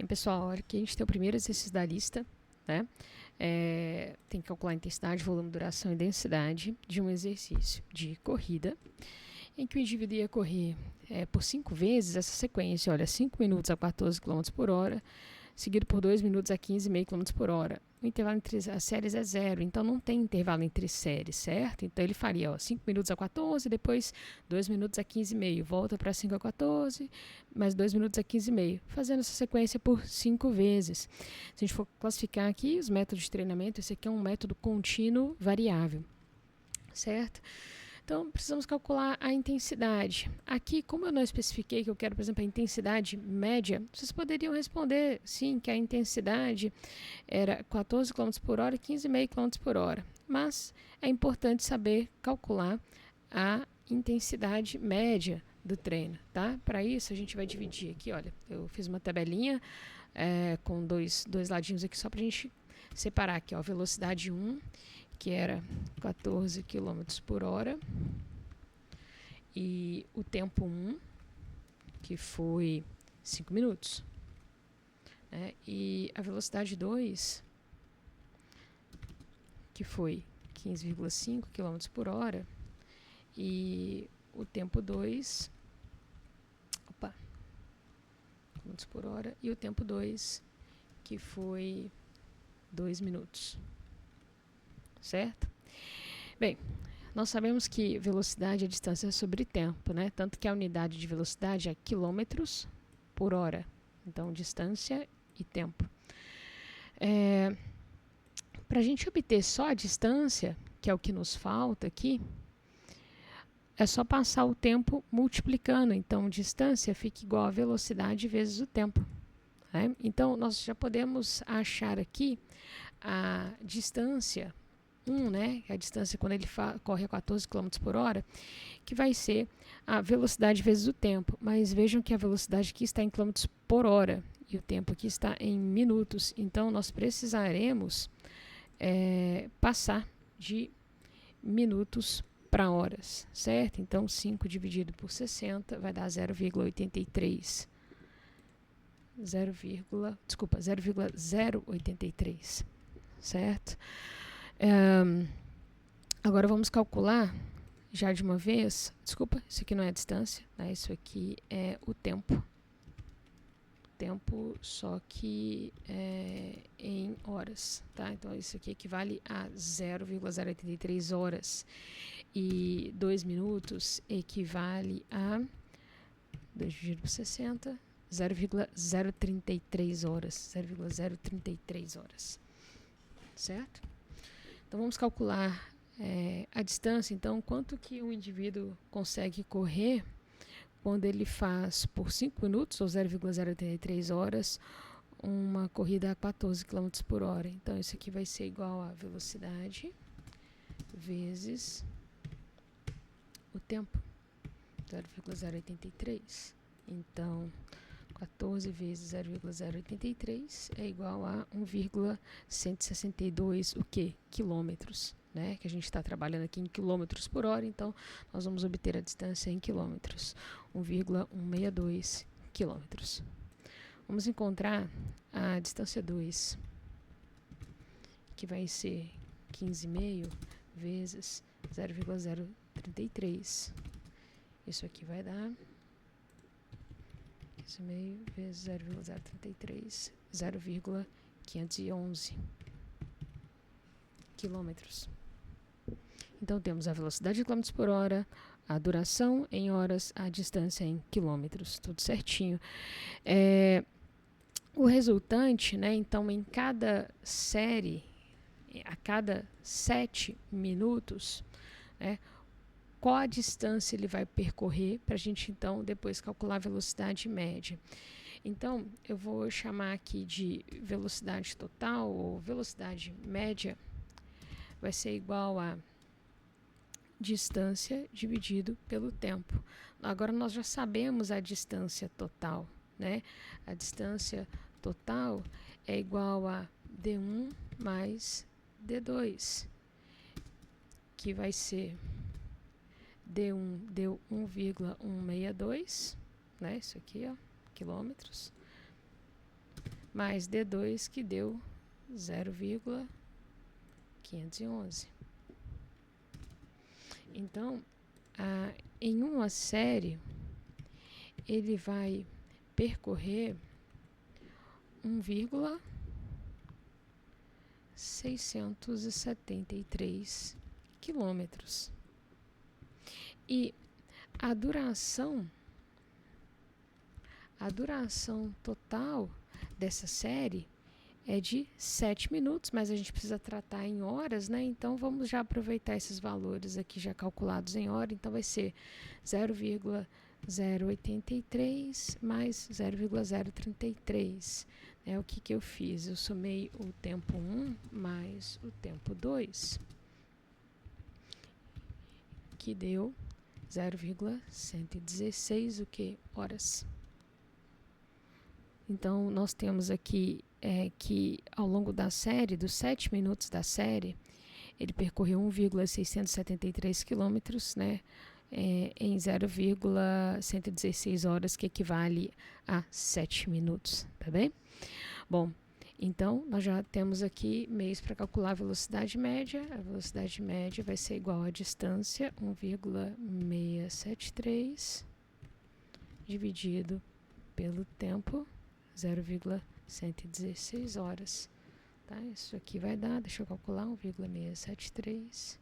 E, pessoal, olha que a gente tem o primeiro exercício da lista, né? Tem que calcular a intensidade, volume, duração e densidade de um exercício de corrida, em que o indivíduo ia correr por 5 vezes essa sequência, olha, 5 minutos a 14 km por hora, seguido por 2 minutos a 15,5 km por hora. O intervalo entre as séries é 0, então não tem intervalo entre séries, certo? Então ele faria 5 minutos a 14, depois 2 minutos a 15,5, volta para 5 a 14, mais 2 minutos a 15,5, fazendo essa sequência por 5 vezes. Se a gente for classificar aqui os métodos de treinamento, esse aqui é um método contínuo variável, certo? Então, precisamos calcular a intensidade. Aqui, como eu não especifiquei que eu quero, por exemplo, a intensidade média, vocês poderiam responder, sim, que a intensidade era 14 km por hora e 15,5 km por hora. Mas é importante saber calcular a intensidade média do treino, tá? Para isso, a gente vai dividir aqui, olha, eu fiz uma tabelinha com dois ladinhos aqui só para a gente separar aqui, ó, velocidade 1, que era 14 km por hora, e o tempo 1, que foi 5 minutos, né? E a velocidade 2, que foi 15,5 km por hora, e o tempo 2, km por hora, e o tempo 2, que foi 2 minutos, certo? Bem, nós sabemos que velocidade é distância sobre tempo, né? Tanto que a unidade de velocidade é quilômetros por hora. Então, distância e tempo. Para a gente obter só a distância, que é o que nos falta aqui, é só passar o tempo multiplicando. Então, distância fica igual a velocidade vezes o tempo, né? Então, nós já podemos achar aqui a distância 1, né, que é a distância quando ele corre a 14 km por hora, que vai ser a velocidade vezes o tempo. Mas vejam que a velocidade aqui está em km por hora e o tempo aqui está em minutos. Então, nós precisaremos passar de minutos para horas, certo? Então, 5 dividido por 60 vai dar 0,83. 0,083, certo? Agora vamos calcular já de uma vez. Desculpa, isso aqui não é a distância, né? Isso aqui é o tempo. Tempo, só que em horas, tá? Então isso aqui equivale a 0,083 horas. E 2 minutos equivale a 2 dividido por 60, 0,033 horas. 0,033 horas. Certo? Então, vamos calcular a distância. Então, quanto que o indivíduo consegue correr quando ele faz por 5 minutos, ou 0,083 horas, uma corrida a 14 km por hora. Então, isso aqui vai ser igual a velocidade vezes o tempo, 0,083. Então, 14 vezes 0,083 é igual a 1,162 o quê? Quilômetros, né? Que a gente está trabalhando aqui em quilômetros por hora, então nós vamos obter a distância em quilômetros, 1,162 quilômetros. Vamos encontrar a distância 2, que vai ser 15,5 vezes 0,033. Isso aqui vai dar 15,5 vezes 0,033, 0,511 quilômetros. Então, temos a velocidade em quilômetros por hora, a duração em horas, a distância em quilômetros, tudo certinho. O resultante, né, então, em cada série, a cada 7 minutos, qual a distância ele vai percorrer para a gente, então, depois calcular a velocidade média. Então, eu vou chamar aqui de velocidade total ou velocidade média, vai ser igual a distância dividido pelo tempo. Agora, nós já sabemos a distância total, né? A distância total é igual a D1 mais D2, que vai ser D1 deu 1,162, né? Isso aqui, ó, quilômetros. mais D2, que deu 0,511. Então, em uma série, ele vai percorrer 1,673 quilômetros. E a duração total dessa série é de 7 minutos, mas a gente precisa tratar em horas, né? Então, vamos já aproveitar esses valores aqui já calculados em hora. Então, vai ser 0,083 mais 0,033. O que eu fiz? Eu somei o tempo 1 mais o tempo 2, que deu 0,116 horas. Então, nós temos aqui que ao longo da série, dos 7 minutos da série, ele percorreu 1,673 quilômetros, né, em 0,116 horas, que equivale a 7 minutos, tá bem? Bom, então, nós já temos aqui meios para calcular a velocidade média. A velocidade média vai ser igual à distância, 1,673, dividido pelo tempo, 0,116 horas. Tá? Isso aqui vai dar, deixa eu calcular, 1,673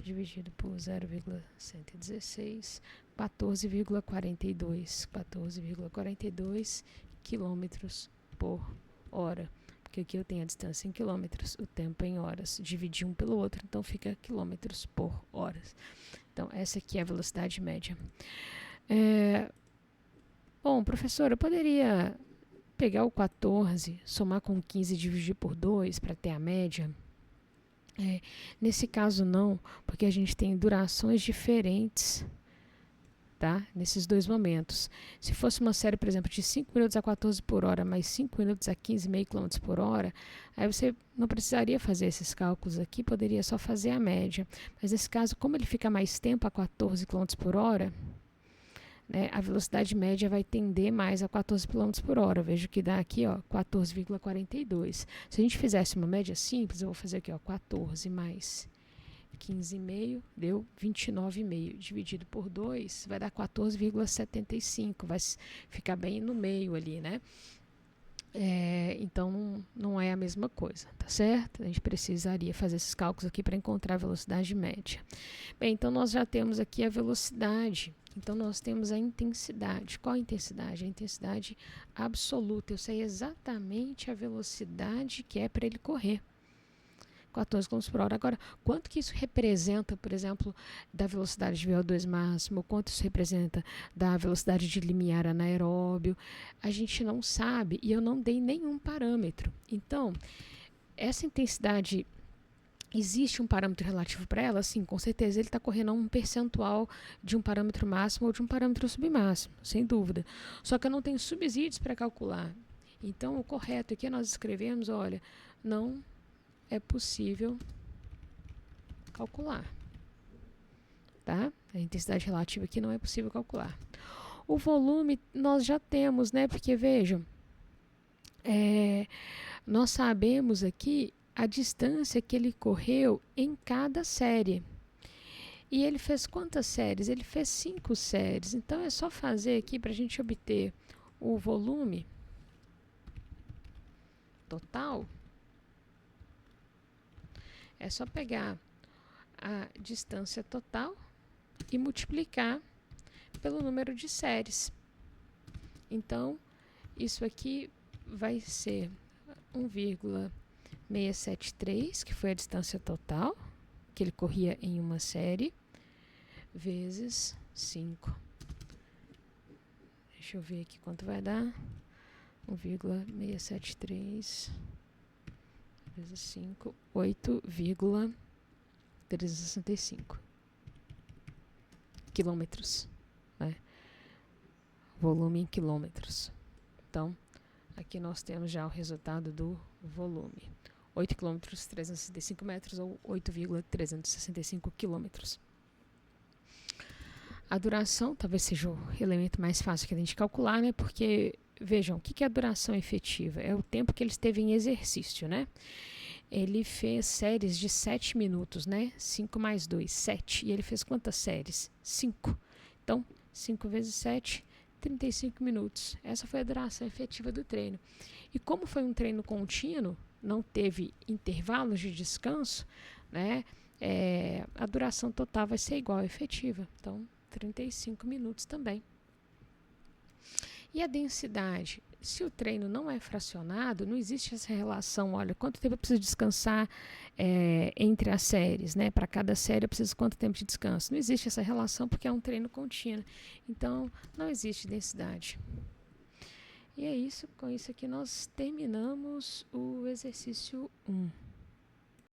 dividido por 0,116, 14,42 quilômetros por hora. Porque aqui eu tenho a distância em quilômetros, o tempo em horas. Dividi um pelo outro, então fica quilômetros por hora. Então, essa aqui é a velocidade média. Bom, professor, eu poderia pegar o 14, somar com 15 e dividir por 2 para ter a média? Nesse caso não, porque a gente tem durações diferentes, tá? Nesses dois momentos. Se fosse uma série, por exemplo, de 5 minutos a 14 por hora, mais 5 minutos a 15,5 km por hora, aí você não precisaria fazer esses cálculos aqui, poderia só fazer a média. Mas nesse caso, como ele fica mais tempo a 14 km por hora, né, a velocidade média vai tender mais a 14 km por hora. Vejo que dá aqui, 14,42. Se a gente fizesse uma média simples, eu vou fazer aqui, 14 mais 15,5, deu 29,5. Dividido por 2, vai dar 14,75. Vai ficar bem no meio ali, né? Então, não é a mesma coisa, tá certo? A gente precisaria fazer esses cálculos aqui para encontrar a velocidade média. Bem, então nós já temos aqui a velocidade. Então, nós temos a intensidade. Qual a intensidade? A intensidade absoluta. Eu sei exatamente a velocidade que é para ele correr. 14 km por hora. Agora, quanto que isso representa, por exemplo, da velocidade de VO2 máximo? Quanto isso representa da velocidade de limiar anaeróbio? A gente não sabe e eu não dei nenhum parâmetro. Então, essa intensidade, existe um parâmetro relativo para ela? Sim, com certeza. Ele está correndo a um percentual de um parâmetro máximo ou de um parâmetro submáximo, sem dúvida. Só que eu não tenho subsídios para calcular. Então, o correto aqui é nós escrevemos, olha, não é possível calcular, tá? A intensidade relativa aqui não é possível calcular. O volume nós já temos, né? Porque, vejam, nós sabemos aqui a distância que ele correu em cada série. E ele fez quantas séries? Ele fez 5 séries. Então, é só fazer aqui para a gente obter o volume total. É só pegar a distância total e multiplicar pelo número de séries. Então, isso aqui vai ser 1,673, que foi a distância total, que ele corria em uma série, vezes 5. Deixa eu ver aqui quanto vai dar. 1,673 vezes 5, 8,365 quilômetros, né? Volume em quilômetros. Então, aqui nós temos já o resultado do volume. 8 quilômetros, 365 metros, ou 8,365 quilômetros. A duração talvez seja o elemento mais fácil que a gente calcular, né? Porque vejam, o que é a duração efetiva? É o tempo que ele esteve em exercício, né? Ele fez séries de 7 minutos, né? 5 mais 2, 7. E ele fez quantas séries? 5. Então, 5 vezes 7, 35 minutos. Essa foi a duração efetiva do treino. E como foi um treino contínuo, não teve intervalos de descanso, né? A duração total vai ser igual à efetiva. Então, 35 minutos também. E a densidade? Se o treino não é fracionado, não existe essa relação, olha, quanto tempo eu preciso descansar entre as séries, né? Para cada série eu preciso quanto tempo de descanso. Não existe essa relação porque é um treino contínuo. Então, não existe densidade. E é isso, com isso aqui nós terminamos o exercício 1.